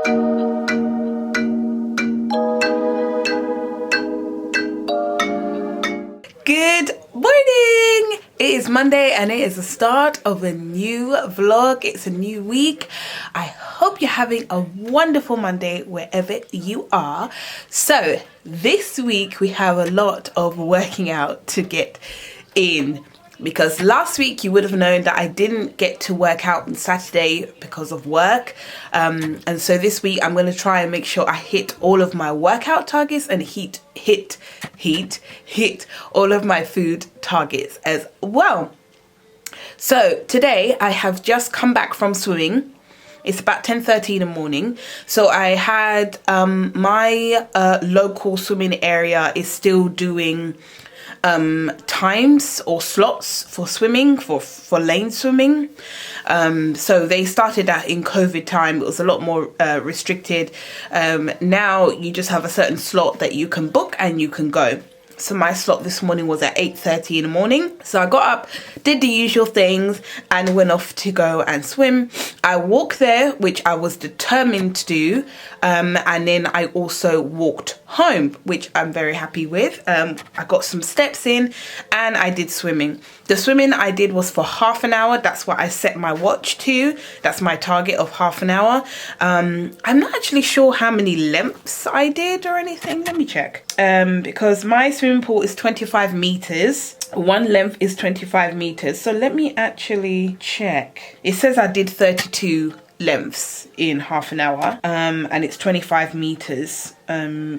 Good morning! It is Monday and it is the start of a new vlog. It's a new week. I hope you're having a wonderful Monday wherever you are. So this week we have a lot of working out to get in, because last week you would have known that I didn't get to work out on Saturday because of work, and so this week I'm going to try and make sure I hit all of my workout targets and hit all of my food targets as well. So today I have just come back from swimming. It's about 10:30 in the morning. So I had my local swimming area is still doing times or slots for swimming, for lane swimming. So they started that in COVID time. It was a lot more restricted. Now you just have a certain slot that you can book and you can go. So my slot this morning was at 8:30 in the morning. So I got up, did the usual things, and went off to go and swim. I walked there, which I was determined to do, and then I also walked home, which I'm very happy with. I got some steps in and I did swimming. The swimming I did was for half an hour. That's what I set my watch to. That's my target of half an hour. I'm not actually sure how many lengths I did or anything. Let me check. Because my swimming pool is 25 meters. One length is 25 meters. So let me actually check. It says I did 32 lengths in half an hour, and it's 25 meters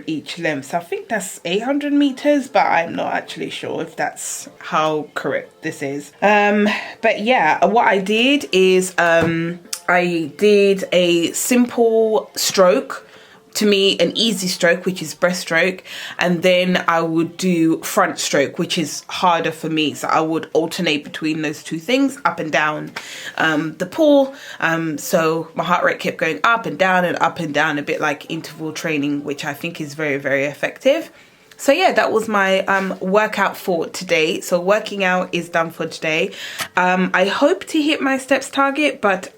each length. So I think that's 800 meters, but I'm not actually sure if that's how correct this is. But yeah, what I did is I did a simple stroke, to me an easy stroke, which is breaststroke, and then I would do front stroke, which is harder for me. So I would alternate between those two things, up and down the pool. So my heart rate kept going up and down, a bit like interval training, which I think is very, very effective. So yeah, that was my workout for today. So working out is done for today. I hope to hit my steps target, but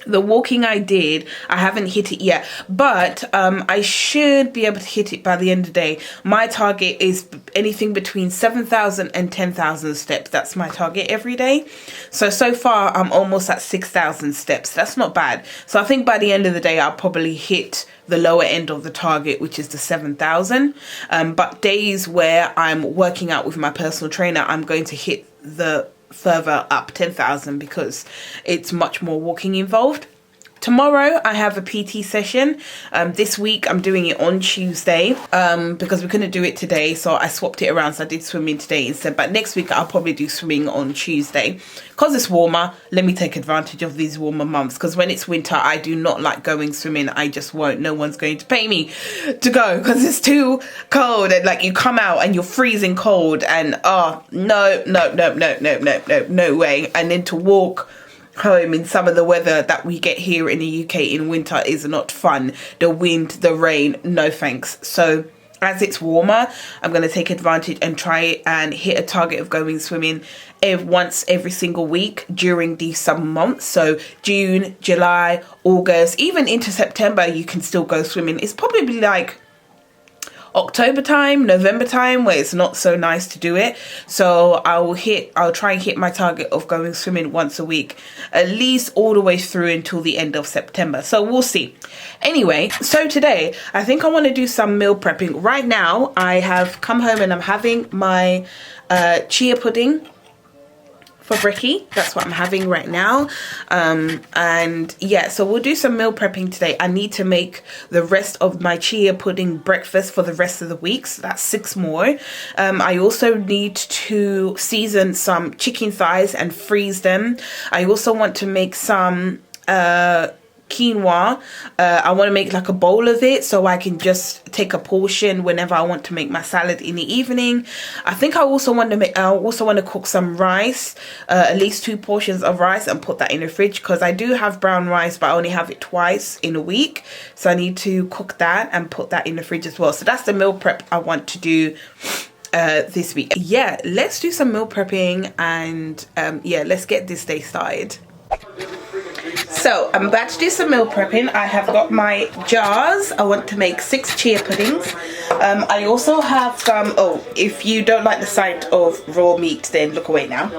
the walking I did, I haven't hit it yet, but I should be able to hit it by the end of the day. My target is anything between 7,000 and 10,000 steps. That's my target every day. So far I'm almost at 6,000 steps. That's not bad. So I think by the end of the day I'll probably hit the lower end of the target, which is the 7,000. But days where I'm working out with my personal trainer, I'm going to hit the further up 10,000 because it's much more walking involved. Tomorrow I have a PT session. This week I'm doing it on Tuesday because we couldn't do it today, so I swapped it around. So I did swimming today instead, but next week I'll probably do swimming on Tuesday because it's warmer. Let me take advantage of these warmer months, because when it's winter I do not like going swimming. I just won't. No one's going to pay me to go because it's too cold, and like you come out and you're freezing cold, and oh no way. And then to walk home in some of the weather that we get here in the UK in winter is not fun. The wind, the rain, no thanks. So as it's warmer, I'm going to take advantage and try and hit a target of going swimming once every single week during these summer months. So June, July, August, even into September you can still go swimming. It's probably like October time, November time, where it's not so nice to do it. So I'll try and hit my target of going swimming once a week, at least all the way through until the end of September. So we'll see. Anyway, so today I think I want to do some meal prepping. Right now I have come home and I'm having my chia pudding for brekkie. That's what I'm having right now. And yeah, so we'll do some meal prepping today. I need to make the rest of my chia pudding breakfast for the rest of the week. So that's 6 more. I also need to season some chicken thighs and freeze them. I also want to make some quinoa. I want to make like a bowl of it so I can just take a portion whenever I want to make my salad in the evening. I think I also want to cook some rice, at least 2 portions of rice, and put that in the fridge, because I do have brown rice but I only have it twice in a week, so I need to cook that and put that in the fridge as well. So that's the meal prep I want to do this week. Yeah, let's do some meal prepping, and yeah, let's get this day started. So I'm about to do some meal prepping. I have got my jars. I want to make 6 chia puddings. I also have some, oh, if you don't like the sight of raw meat, then look away now.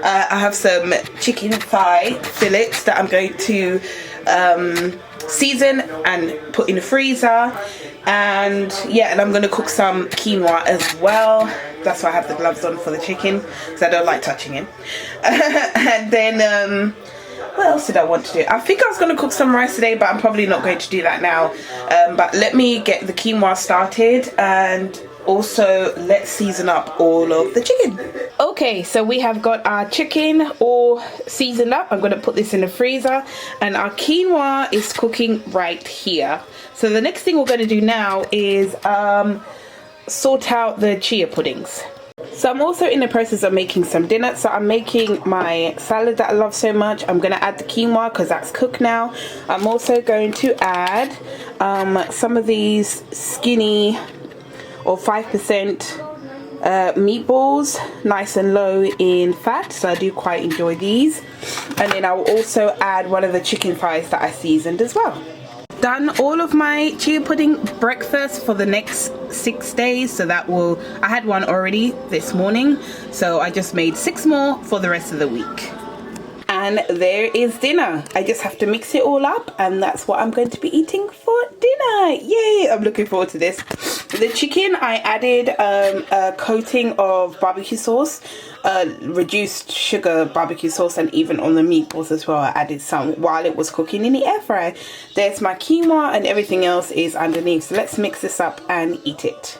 I have some chicken thigh fillets that I'm going to season and put in the freezer. And yeah, and I'm going to cook some quinoa as well. That's why I have the gloves on for the chicken, because I don't like touching it. And then what else did I want to do? I think I was going to cook some rice today, but I'm probably not going to do that now. But let me get the quinoa started, and also let's season up all of the chicken. Okay, so we have got our chicken all seasoned up. I'm going to put this in the freezer, and our quinoa is cooking right here. So the next thing we're going to do now is sort out the chia puddings. So I'm also in the process of making some dinner. So I'm making my salad that I love so much. I'm going to add the quinoa because that's cooked now. I'm also going to add some of these skinny or 5% meatballs, nice and low in fat. So I do quite enjoy these. And then I'll also add one of the chicken thighs that I seasoned as well. Done all of my chia pudding breakfast for the next 6 days, so that will, I had one already this morning, so I just made 6 more for the rest of the week. And there is dinner. I just have to mix it all up, and that's what I'm going to be eating for dinner. Yay, I'm looking forward to this. The chicken, I added a coating of barbecue sauce, reduced sugar barbecue sauce, and even on the meatballs as well I added some while it was cooking in the air fryer. There's my quinoa, and everything else is underneath. So let's mix this up and eat it.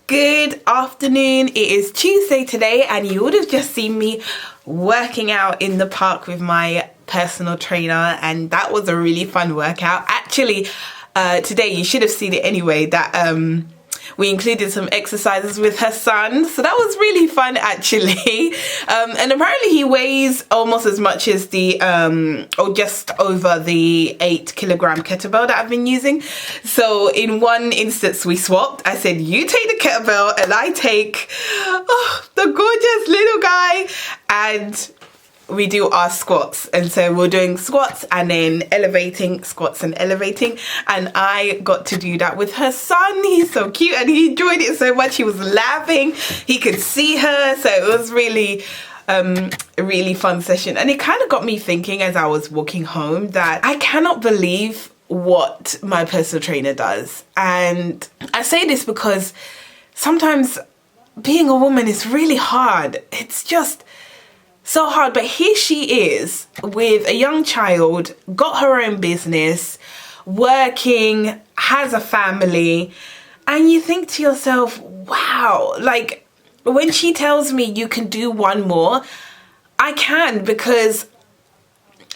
Good afternoon. It is Tuesday today, and you would have just seen me working out in the park with my personal trainer, and that was a really fun workout. Actually, today you should have seen it anyway, that we included some exercises with her son, so that was really fun actually. And apparently he weighs almost as much as the or just over the 8-kilogram kettlebell that I've been using. So in one instance we swapped. I said, you take the kettlebell and I take the gorgeous little guy, and we do our squats. And so we're doing squats and then elevating, squats and elevating, and I got to do that with her son. He's so cute and he enjoyed it so much. He was laughing, he could see her, so it was really a really fun session. And it kind of got me thinking as I was walking home that I cannot believe what my personal trainer does. And I say this because sometimes being a woman is really hard. It's just so hard. But here she is with a young child, got her own business, working, has a family, and you think to yourself, wow, like when she tells me you can do one more, I can, because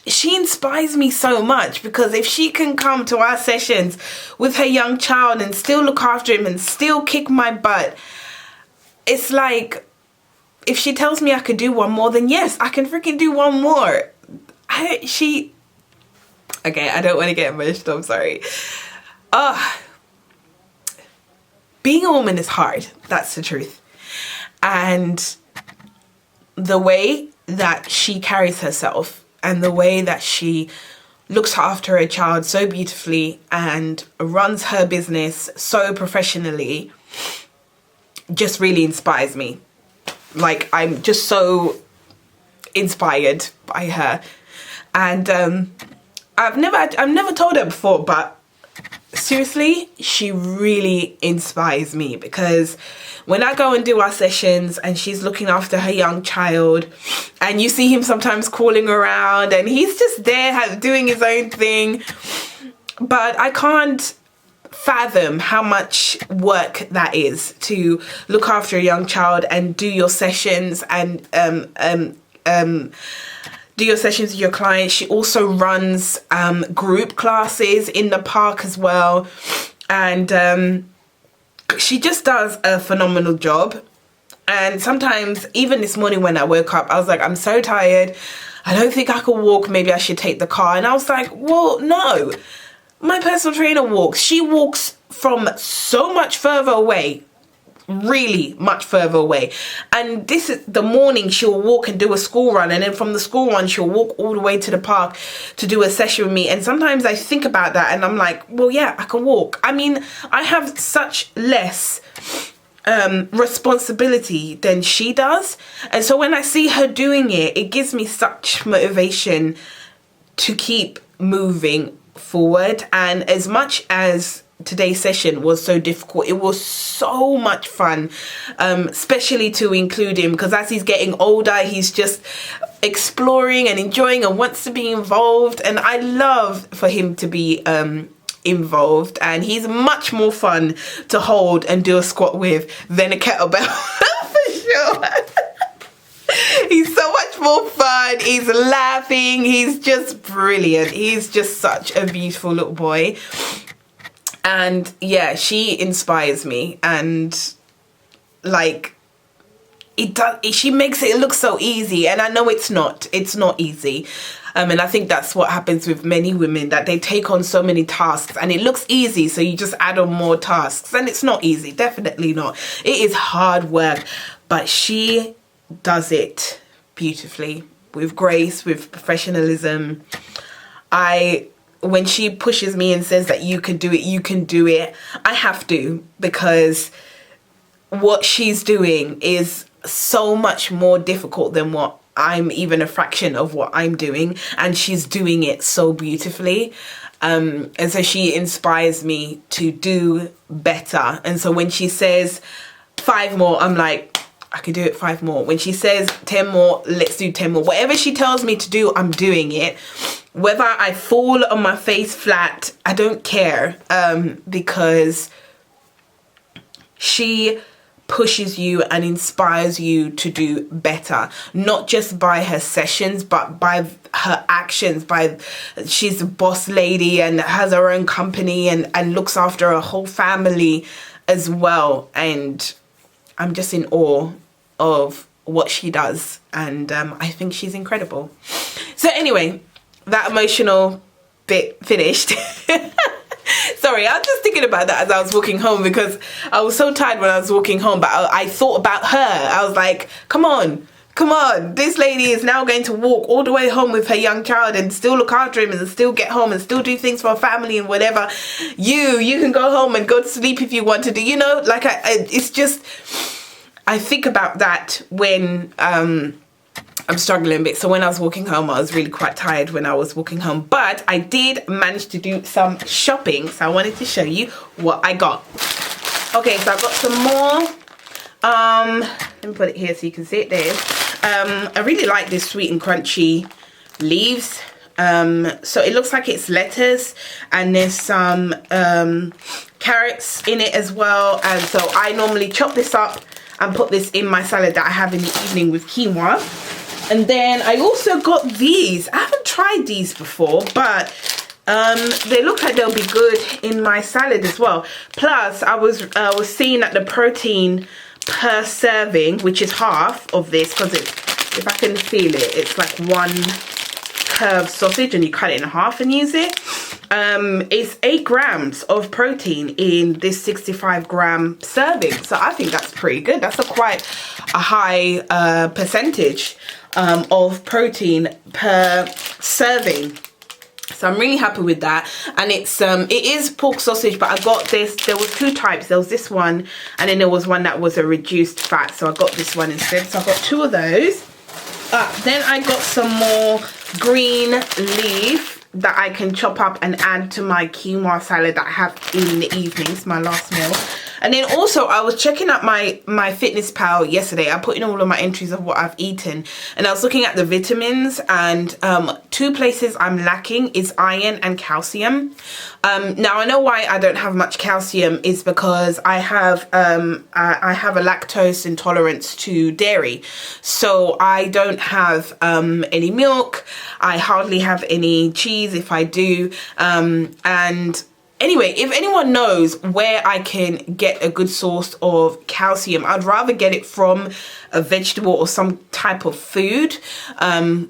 she inspires me so much. Because if she can come to our sessions with her young child and still look after him and still kick my butt, it's like, if she tells me I could do one more, then yes, I can freaking do one more. Okay, I don't want to get emotional, I'm sorry. Being a woman is hard, that's the truth. And the way that she carries herself and the way that she looks after her child so beautifully and runs her business so professionally just really inspires me. Like, I'm just so inspired by her. And I've never told her before, but seriously, she really inspires me, because when I go and do our sessions and she's looking after her young child, and you see him sometimes calling around and he's just there doing his own thing, but I can't fathom how much work that is to look after a young child and do your sessions and do your sessions with your clients. She also runs group classes in the park as well, and she just does a phenomenal job. And sometimes, even this morning when I woke up, I was like, I'm so tired, I don't think I could walk, maybe I should take the car. And I was like, well, no, my personal trainer walks. She walks from so much further away, really much further away. And this is the morning, she'll walk and do a school run, and then from the school run she'll walk all the way to the park to do a session with me. And sometimes I think about that and I'm like, well, yeah, I can walk. I mean, I have such less responsibility than she does, and so when I see her doing it, it gives me such motivation to keep moving forward. And as much as today's session was so difficult, it was so much fun, especially to include him, because as he's getting older, he's just exploring and enjoying and wants to be involved, and I love for him to be involved. And he's much more fun to hold and do a squat with than a kettlebell for sure. He's so much more fun, he's laughing, he's just brilliant, he's just such a beautiful little boy. And yeah, she inspires me, and like she makes it look so easy, and I know it's not easy. And I think that's what happens with many women, that they take on so many tasks and it looks easy, so you just add on more tasks, and it's not easy, definitely not. It is hard work, but she does it beautifully, with grace, with professionalism. When she pushes me and says that you can do it, I have to, because what she's doing is so much more difficult than what I'm even a fraction of what I'm doing, and she's doing it so beautifully. And so she inspires me to do better. And so when she says 5 more, I'm like, I could do it 5 more. When she says 10 more, let's do 10 more. Whatever she tells me to do, I'm doing it. Whether I fall on my face flat, I don't care, because she pushes you and inspires you to do better, not just by her sessions, but by her actions. She's a boss lady and has her own company and looks after her whole family as well. And I'm just in awe of what she does, and I think she's incredible. So anyway, that emotional bit finished. Sorry, I was just thinking about that as I was walking home, because I was so tired when I was walking home, but I thought about her. I was like, come on, this lady is now going to walk all the way home with her young child and still look after him and still get home and still do things for her family and whatever. You can go home and go to sleep if you want to do, like it's just, I think about that when I'm struggling a bit. So when I was walking home, I was really quite tired when I was walking home, but I did manage to do some shopping, so I wanted to show you what I got. Okay, so I got some more, let me put it here so you can see it. There. I really like this sweet and crunchy leaves. So it looks like it's lettuce, and there's some carrots in it as well. And so I normally chop this up and put this in my salad that I have in the evening with quinoa. And then I also got these. I haven't tried these before, but they look like they'll be good in my salad as well. Plus, I was seeing that the protein per serving, which is half of this, because it's, if I can feel it, it's like 1 curved sausage, and you cut it in half and use it. It's 8 grams of protein in this 65 gram serving, so I think that's pretty good. That's quite a high percentage of protein per serving, so I'm really happy with that. And it is pork sausage, but I got this, there was 2 types. There was this one, and then there was one that was a reduced fat, so I got this one instead. So I got 2 of those. Then I got some more green leaf that I can chop up and add to my quinoa salad that I have in the evenings, my last meal. And then also I was checking out my Fitness Pal yesterday. I put in all of my entries of what I've eaten, and I was looking at the vitamins, and 2 places I'm lacking is iron and calcium. Now I know why I don't have much calcium is because I have a lactose intolerance to dairy, so I don't have any milk. I hardly have any cheese if I do, and anyway, if anyone knows where I can get a good source of calcium, I'd rather get it from a vegetable or some type of food,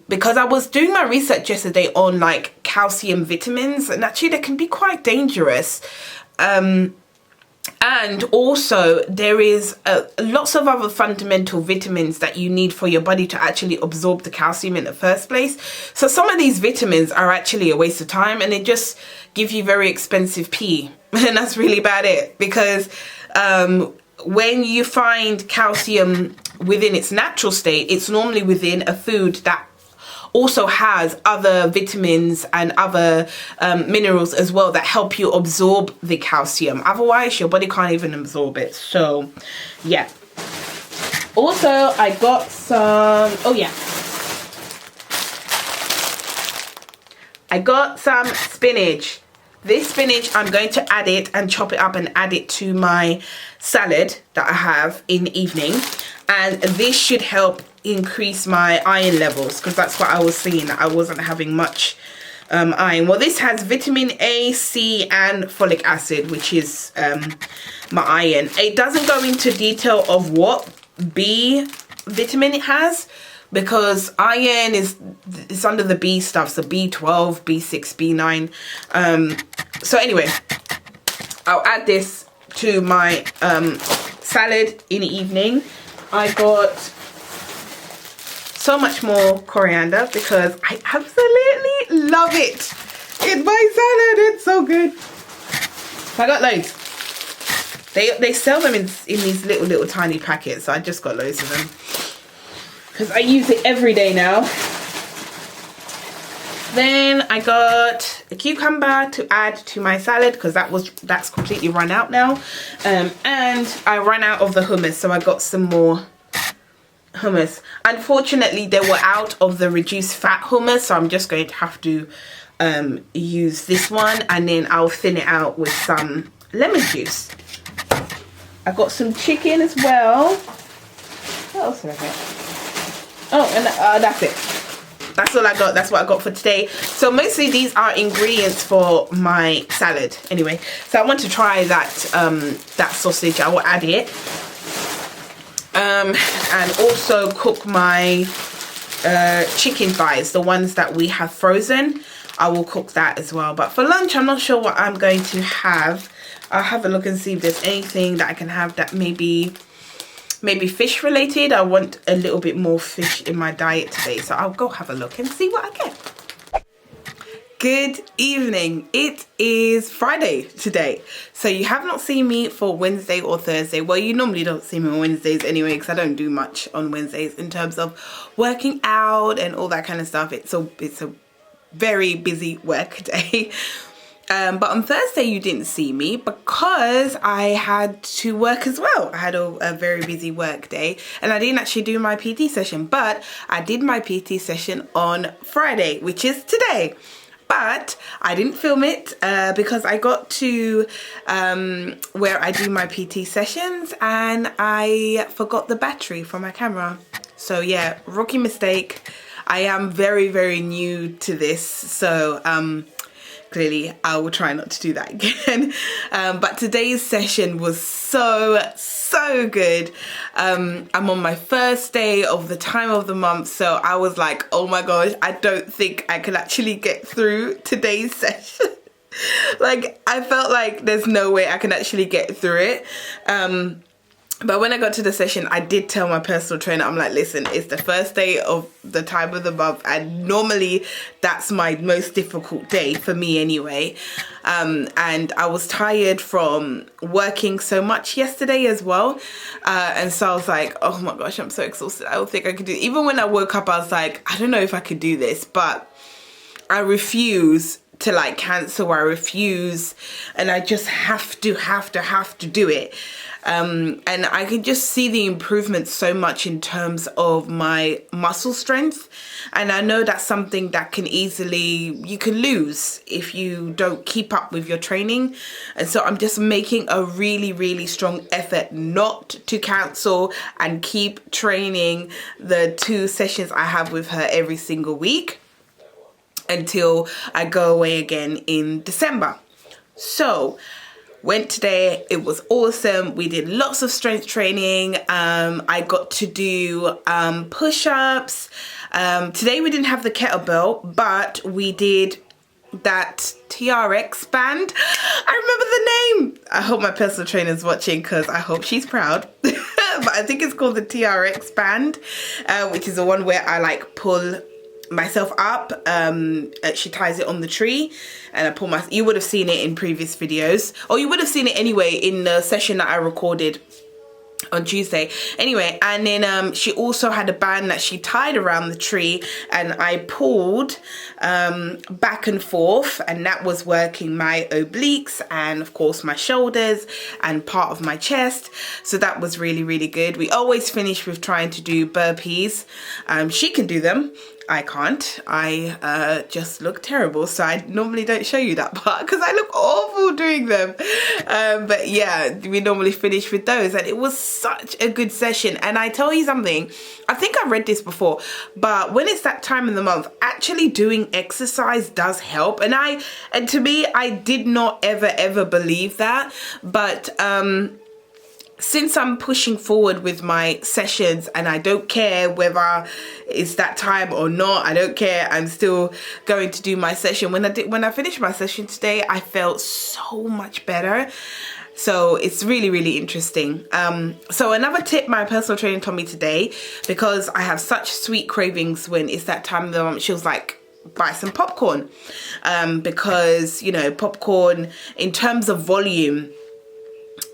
because I was doing my research yesterday on like calcium vitamins, and actually they can be quite dangerous. And also there is lots of other fundamental vitamins that you need for your body to actually absorb the calcium in the first place. So some of these vitamins are actually a waste of time, and they just give you very expensive pee. And that's really about it, because when you find calcium within its natural state, it's normally within a food that also has other vitamins and other minerals as well that help you absorb the calcium. Otherwise your body can't even absorb it. So yeah. Also I got some, I got some spinach. This spinach, I'm going to add it and chop it up and add it to my salad that I have in the evening. And this should help increase my iron levels, because that's what I was seeing, that I wasn't having much iron. Well, this has vitamin A, C and folic acid, which is my iron. It doesn't go into detail of what B vitamin it has, because iron is under the B stuff, so B12, B6, B9. So anyway, I'll add this to my salad in the evening. I got so much more coriander because I absolutely love it in my salad. It's so good. So I got loads. They sell them in these little tiny packets, so I just got loads of them because I use it every day now. Then I got a cucumber to add to my salad because that's completely run out now. And I ran out of the hummus, so I got some more hummus. Unfortunately, they were out of the reduced fat hummus, so I'm just going to have to use this one, and then I'll thin it out with some lemon juice. I got some chicken as well. What else did I get? Oh, and that's it. That's all I got. That's what I got for today. So mostly these are ingredients for my salad. Anyway, so I want to try that that sausage. I will add it. And also cook my chicken thighs, the ones that we have frozen. I will cook that as well. But for lunch, I'm not sure what I'm going to have. I'll have a look and see if there's anything that I can have that maybe fish related. I want a little bit more fish in my diet today, so I'll go have a look and see what I get. Good evening. It is Friday today, so you have not seen me for Wednesday or Thursday. Well, you normally don't see me on Wednesdays anyway, because I don't do much on Wednesdays in terms of working out and all that kind of stuff. It's a very busy work day. But on Thursday you didn't see me because I had to work as well. I had a very busy work day, and I didn't actually do my PT session, but I did my PT session on Friday, which is today. But I didn't film it because I got to where I do my PT sessions and I forgot the battery for my camera. So yeah, rookie mistake. I am very, very new to this, so clearly I will try not to do that again. But today's session was so good. I'm on my first day of the time of the month, so I was like, oh my gosh, I don't think I could actually get through today's session. Like, I felt like there's no way I can actually get through it. But when I got to the session, I did tell my personal trainer, I'm like, listen, it's the first day of the time of the month, and normally that's my most difficult day for me anyway. And I was tired from working so much yesterday as well. And so I was like, oh my gosh, I'm so exhausted. I don't think I could do it. Even when I woke up, I was like, I don't know if I could do this. But I refuse to like cancel. I refuse, and I just have to do it. And I can just see the improvement so much in terms of my muscle strength. And I know that's something that you can lose if you don't keep up with your training. And so I'm just making a really strong effort not to cancel and keep training the 2 sessions I have with her every single week until I go away again in December. So went today, it was awesome. We did lots of strength training. I got to do push-ups. Today we didn't have the kettlebell, but we did that TRX band. I remember the name. I hope my personal trainer's watching because I hope she's proud. But I think it's called the TRX band, which is the one where I like pull myself up. She ties it on the tree and I pull you would have seen it in previous videos, or you would have seen it anyway in the session that I recorded on Tuesday. Anyway, and then she also had a band that she tied around the tree and I pulled back and forth, and that was working my obliques and of course my shoulders and part of my chest. So that was really good. We always finish with trying to do burpees. She can do them, I can't. I just look terrible, so I normally don't show you that part because I look awful doing them. But yeah, we normally finish with those, and it was such a good session. And I tell you something, I think I've read this before, but when it's that time of the month, actually doing exercise does help. And to me, I did not ever believe that, but since I'm pushing forward with my sessions and I don't care whether it's that time or not, I don't care, I'm still going to do my session. When I finished my session today, I felt so much better. So it's really interesting. So another tip my personal trainer told me today, because I have such sweet cravings when it's that time of the month, she was like, buy some popcorn, because, you know, popcorn in terms of volume,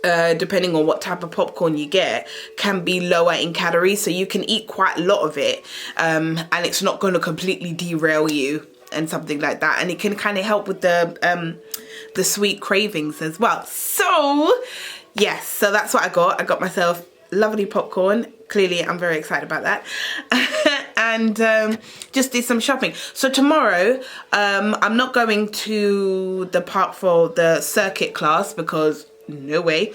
depending on what type of popcorn you get, can be lower in calories, so you can eat quite a lot of it, and it's not going to completely derail you and something like that, and it can kind of help with the sweet cravings as well. So yes, so that's what I got myself lovely popcorn. Clearly I'm very excited about that. And just did some shopping. So tomorrow I'm not going to the park for the circuit class because no way.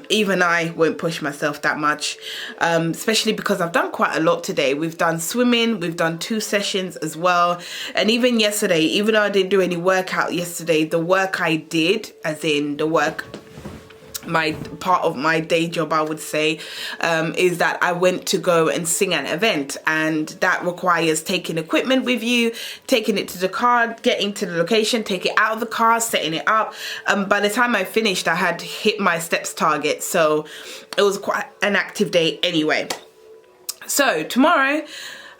Even I won't push myself that much, especially because I've done quite a lot today. We've done swimming, we've done 2 sessions as well, and even yesterday, even though I didn't do any workout yesterday, the work I did, as in the work, my part of my day job, I would say, is that I went to go and sing at an event, and that requires taking equipment with you, taking it to the car, getting to the location, take it out of the car, setting it up. By the time I finished, I had hit my steps target, so it was quite an active day anyway. So tomorrow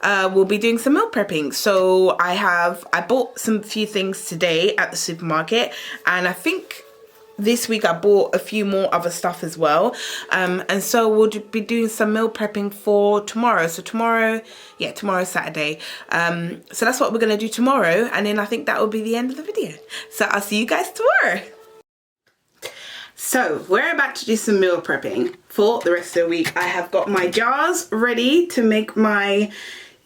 we'll be doing some meal prepping. So I bought some few things today at the supermarket, and I think this week I bought a few more other stuff as well, and so we'll be doing some meal prepping for tomorrow. So tomorrow's Saturday, so that's what we're going to do tomorrow, and then I think that will be the end of the video. So I'll see you guys tomorrow. So we're about to do some meal prepping for the rest of the week. I have got my jars ready to make my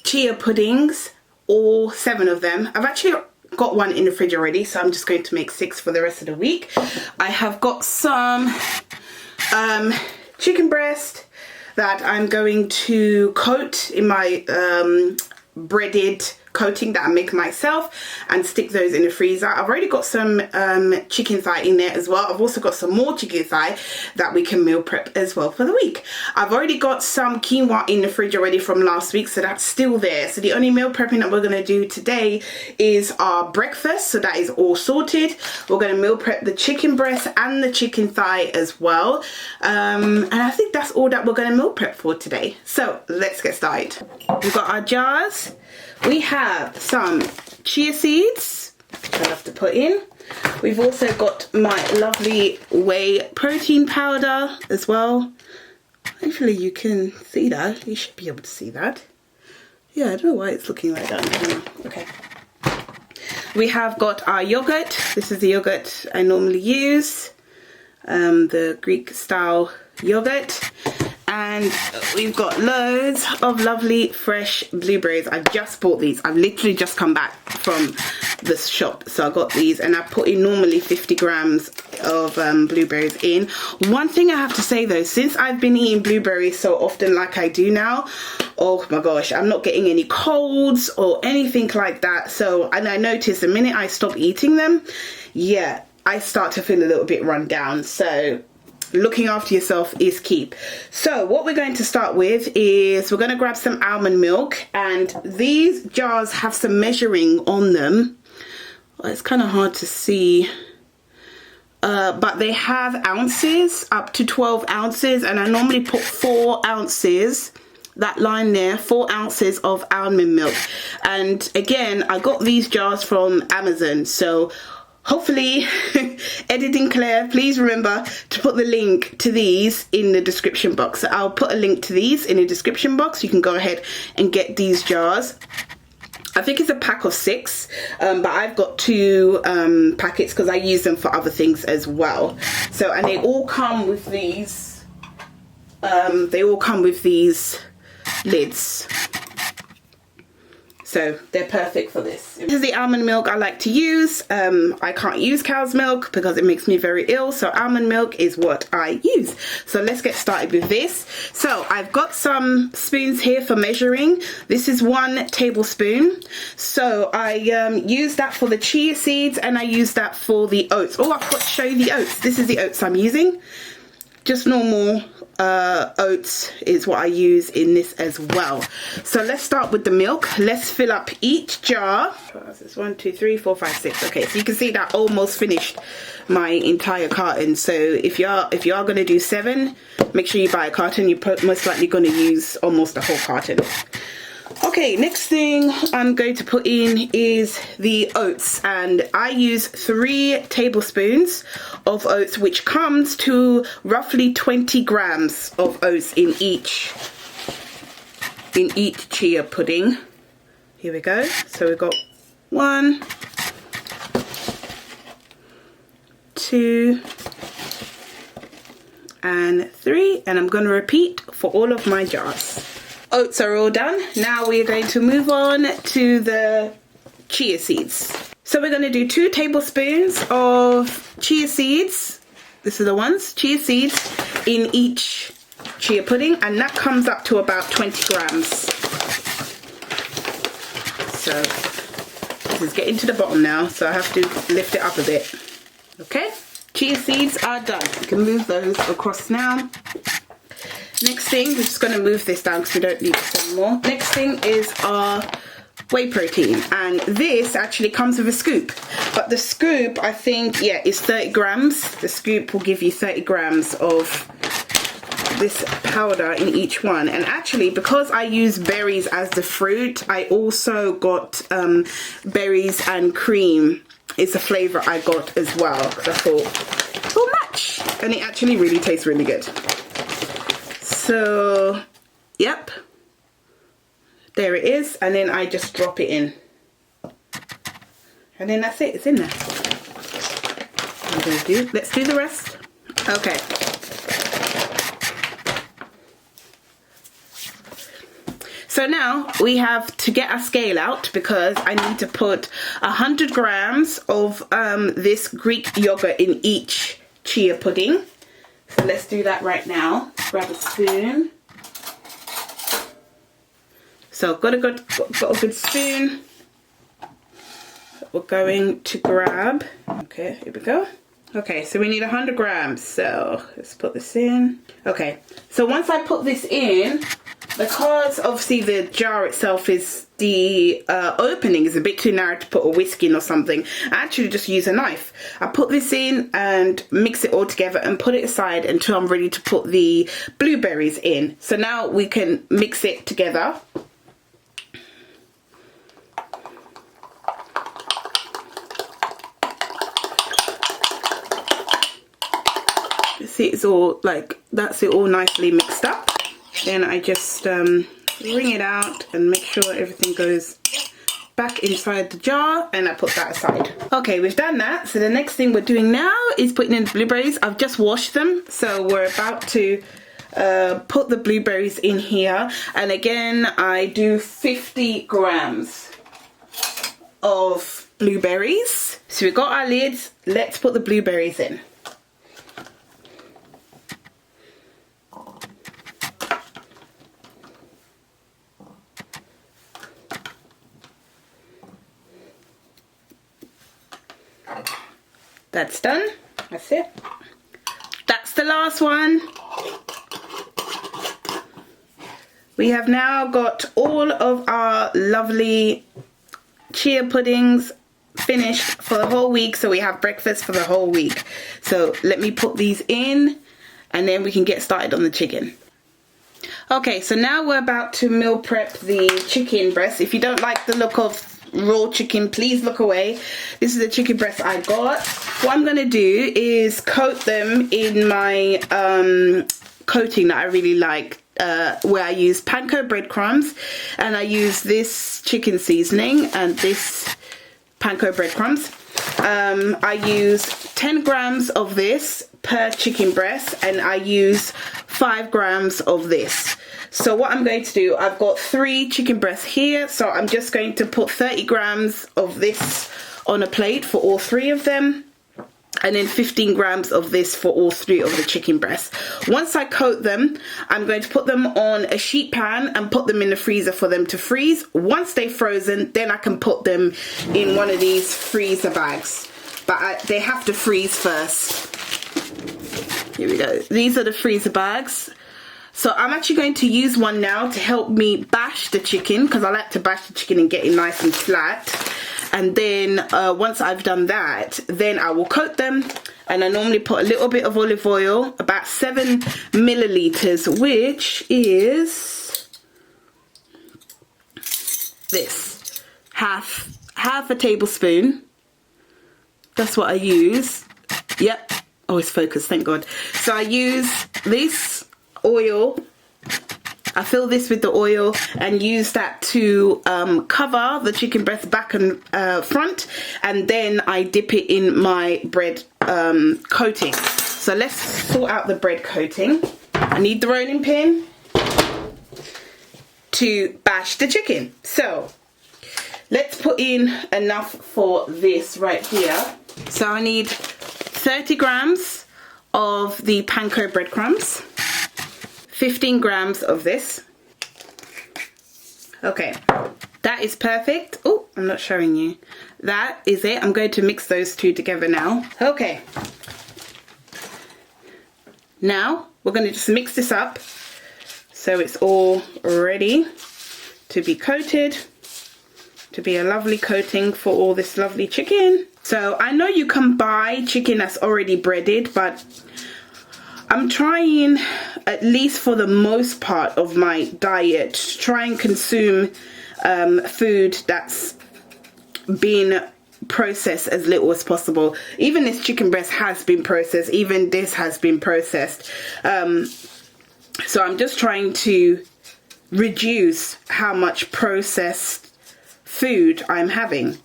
chia puddings, all 7 of them. I've actually got 1 in the fridge already, so I'm just going to make 6 for the rest of the week. I have got some chicken breast that I'm going to coat in my breaded coating that I make myself and stick those in the freezer. I've already got some chicken thigh in there as well. I've also got some more chicken thigh that we can meal prep as well for the week. I've already got some quinoa in the fridge already from last week, so that's still there. So the only meal prepping that we're going to do today is our breakfast, so that is all sorted. We're going to meal prep the chicken breast and the chicken thigh as well, and I think that's all that we're going to meal prep for today. So let's get started. We've got our jars. We have some chia seeds that I have to put in. We've also got my lovely whey protein powder as well. Hopefully you can see that. You should be able to see that. Yeah, I don't know why it's looking like that. Okay. we have got our yogurt. This is the yogurt I normally use, the Greek style yogurt. And we've got loads of lovely fresh blueberries. I've just bought these. I've literally just come back from the shop, so I got these, and I put in normally 50 grams of blueberries in. One thing I have to say though, since I've been eating blueberries so often like I do now, oh my gosh, I'm not getting any colds or anything like that. So, and I noticed the minute I stop eating them, yeah, I start to feel a little bit run down. So looking after yourself is key. So what we're going to start with is we're going to grab some almond milk, and these jars have some measuring on them. Well, it's kind of hard to see, but they have ounces, up to 12 ounces, and I normally put 4 ounces, that line there, 4 ounces of almond milk. And again, I got these jars from Amazon, so hopefully, editing Claire, please remember to put the link to these in the description box. So I'll put a link to these in the description box. You can go ahead and get these jars. I think it's a pack of 6, but I've got 2 packets because I use them for other things as well. So, and they all come with these, lids. So they're perfect for this. This is the almond milk I like to use. I can't use cow's milk because it makes me very ill. So almond milk is what I use. So let's get started with this. So I've got some spoons here for measuring. This is 1 tablespoon. So I use that for the chia seeds, and I use that for the oats. Oh, I forgot to show you the oats. This is the oats I'm using. Just normal oats is what I use in this as well. So let's start with the milk. Let's fill up each jar. It's 1, 2, 3, 4, 5, 6. Okay, so you can see that I almost finished my entire carton. So if you are going to do 7, make sure you buy a carton. You're most likely going to use almost a whole carton. Okay, next thing I'm going to put in is the oats, and I use 3 tablespoons of oats, which comes to roughly 20 grams of oats in each chia pudding. Here we go. So we've got 1, 2 and 3, and I'm going to repeat for all of my jars. Oats are all done. Now we are going to move on to the chia seeds. So we're going to do 2 tablespoons of chia seeds. This are the ones, chia seeds in each chia pudding, and that comes up to about 20 grams. So this is getting to the bottom now, so I have to lift it up a bit. Okay, chia seeds are done. You can move those across now. Next thing, we're just going to move this down because we don't need this anymore. Next thing is our whey protein, and this actually comes with a scoop, but the scoop, I think, yeah, is 30 grams. The scoop will give you 30 grams of this powder in each one. And actually, because I use berries as the fruit, I also got berries and cream is the flavour I got as well, because I thought it will match, and it actually really tastes really good. So, yep, there it is, and then I just drop it in, and then that's it, it's in there. Let's do the rest. Okay. So now we have to get our scale out, because I need to put 100 grams of this Greek yogurt in each chia pudding. So let's do that right now. Grab a spoon. So got a good spoon. We're going to grab. Okay, here we go. Okay, so we need 100 grams. So let's put this in. Okay, so once I put this in, because obviously the jar itself is, the opening is a bit too narrow to put a whisk in or something, I actually just use a knife. I put this in and mix it all together and put it aside until I'm ready to put the blueberries in. So now we can mix it together. See, it's all like, that's it all nicely mixed up. Then I just wring it out and make sure everything goes back inside the jar and I put that aside. Okay, we've done that. So the next thing we're doing now is putting in the blueberries. I've just washed them, so we're about to put the blueberries in here. And again, I do 50 grams of blueberries. So we've got our lids. Let's put the blueberries in. That's done. That's it. That's the last one. We have now got all of our lovely chia puddings finished for the whole week, so we have breakfast for the whole week. So let me put these in and then we can get started on the chicken. Okay, so now we're about to meal prep the chicken breast. If you don't like the look of raw chicken, please look away. This is the chicken breast I got. What I'm gonna do is coat them in my coating that I really like, where I use panko breadcrumbs, and I use this chicken seasoning and this panko breadcrumbs. I use 10 grams of this per chicken breast, and I use 5 grams of this. So what I'm going to do, I've got 3 chicken breasts here, so I'm just going to put 30 grams of this on a plate for all 3 of them, and then 15 grams of this for all 3 of the chicken breasts. Once I coat them, I'm going to put them on a sheet pan and put them in the freezer for them to freeze. Once they're frozen, then I can put them in one of these freezer bags, but they have to freeze first. Here we go. These are the freezer bags. So I'm actually going to use one now to help me bash the chicken, because I like to bash the chicken and get it nice and flat. And then once I've done that, then I will coat them. And I normally put a little bit of olive oil, about 7 milliliters, which is this, half a tablespoon. That's what I use. Yep. Oh, it's focused, thank God. So I use this oil, I fill this with the oil and use that to cover the chicken breast back and front, and then I dip it in my bread coating. So let's sort out the bread coating. I need the rolling pin to bash the chicken. So let's put in enough for this right here. So I need 30 grams of the panko breadcrumbs, 15 grams of this. Okay, that is perfect. Oh, I'm not showing you. That is it. I'm going to mix those two together now. Okay. Now, we're going to just mix this up so it's all ready to be coated, to be a lovely coating for all this lovely chicken. So I know you can buy chicken that's already breaded, but I'm trying, at least for the most part of my diet, to try and consume food that's been processed as little as possible. Even this chicken breast has been processed, even this has been processed. So I'm just trying to reduce how much processed food I'm having.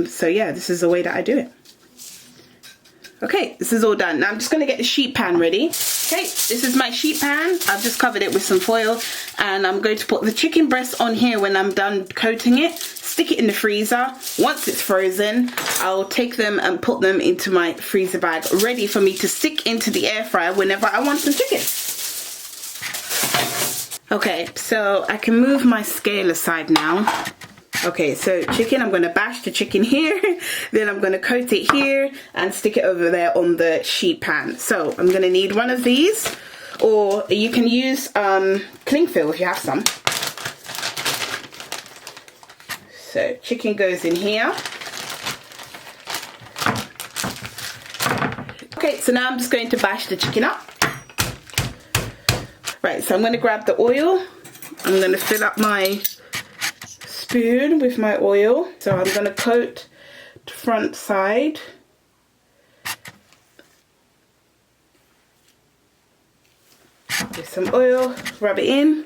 So yeah, this is the way that I do it. Okay, this is all done. Now I'm just going to get the sheet pan ready. Okay, this is my sheet pan. I've just covered it with some foil, and I'm going to put the chicken breast on here when I'm done coating it, stick it in the freezer. Once it's frozen, I'll take them and put them into my freezer bag, ready for me to stick into the air fryer whenever I want some chicken. Okay, so I can move my scale aside now. Okay, so chicken, I'm going to bash the chicken here, then I'm going to coat it here and stick it over there on the sheet pan. So I'm going to need one of these, or you can use cling film if you have some. So chicken goes in here. Okay, so now I'm just going to bash the chicken up. Right, so I'm going to grab the oil. I'm going to fill up my spoon with my oil. So I'm going to coat the front side. With some oil, rub it in.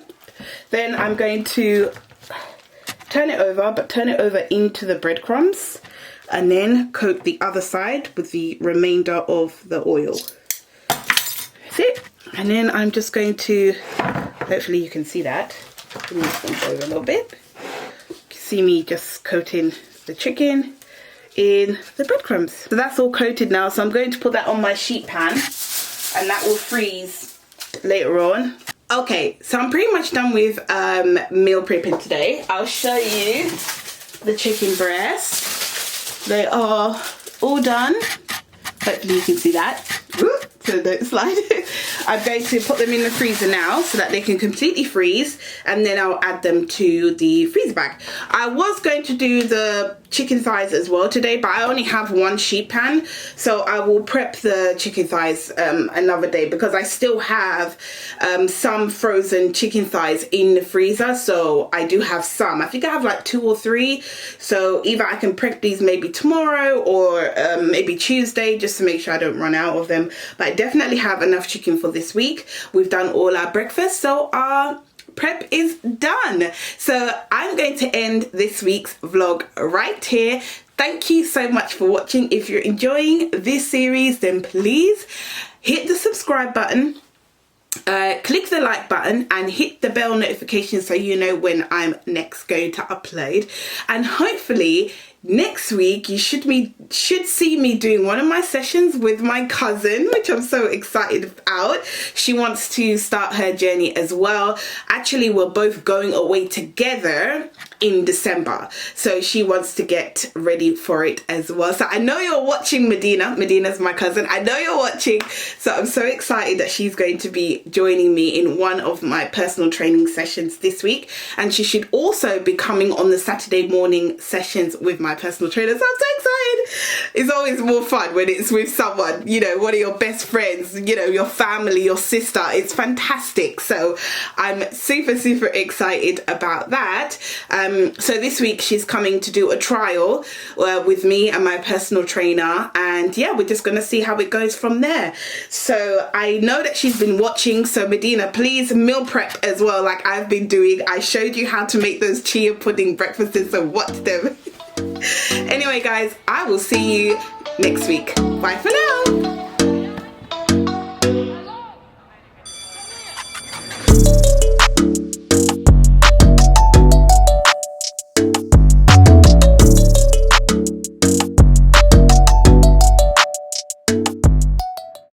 Then I'm going to turn it over, but turn it over into the breadcrumbs, and then coat the other side with the remainder of the oil. That's it. And then I'm just going to, hopefully you can see that. Move them over a little bit. You can see me just coating the chicken in the breadcrumbs. So that's all coated now, so I'm going to put that on my sheet pan, and that will freeze later on. Okay, so I'm pretty much done with meal prepping today. I'll show you the chicken breasts. They are all done. Hopefully you can see that. Whoop, so don't slide. I'm going to put them in the freezer now so that they can completely freeze, and then I'll add them to the freezer bag. I was going to do the chicken thighs as well today, but I only have one sheet pan, so I will prep the chicken thighs another day, because I still have some frozen chicken thighs in the freezer. So I do have some. I think I have like 2 or 3, so either I can prep these maybe tomorrow or maybe Tuesday, just to make sure I don't run out of them. But I definitely have enough chicken for this week. We've done all our breakfast, so our prep is done. So I'm going to end this week's vlog right here. Thank you so much for watching. If you're enjoying this series, then please hit the subscribe button, click the like button, and hit the bell notification so you know when I'm next going to upload. And hopefully next week you should see me doing one of my sessions with my cousin, which I'm so excited about. She wants to start her journey as well. Actually, we're both going away together in December, so she wants to get ready for it as well. So I know you're watching, Medina. Medina's my cousin. I know you're watching, so I'm so excited that she's going to be joining me in one of my personal training sessions this week, and she should also be coming on the Saturday morning sessions with my personal trainer. So I'm so excited. It's always more fun when it's with someone, you know, one of your best friends, you know, your family, your sister. It's fantastic. So I'm super excited about that. So this week she's coming to do a trial with me and my personal trainer, and yeah, we're just gonna see how it goes from there. So I know that she's been watching, so Medina, please meal prep as well, like I've been doing. I showed you how to make those chia pudding breakfasts, so watch them. Anyway guys, I will see you next week. Bye for now.